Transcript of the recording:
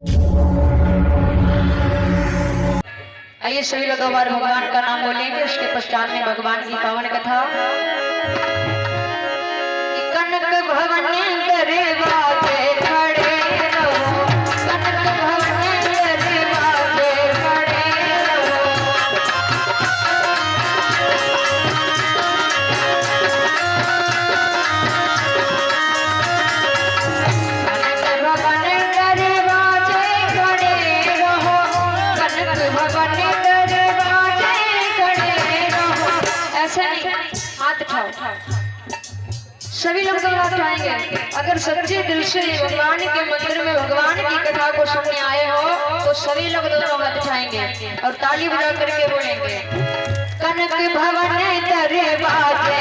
आइए सभी लोग एक बार भगवान का नाम बोलेंगे, उसके पश्चात में भगवान की पावन कथा। कनक भवन दरवाजे खड़े रहो, कनक भवन दरवाजे खड़े रहो। कनक भवन दरवाजे खड़े रहो, कनक भवन दरवाजे खड़े रहो। ऐसे नहीं, हाथ उठाओ, सभी लोग हाथ उठाएंगे। अगर सच्चे दिल से भगवान के मंदिर में भगवान की कथा को सुनने आए हो तो सभी लोग दोनों हाथ उठाएंगे और ताली बजा करके बोलेंगे, कनक भवन दरवाजे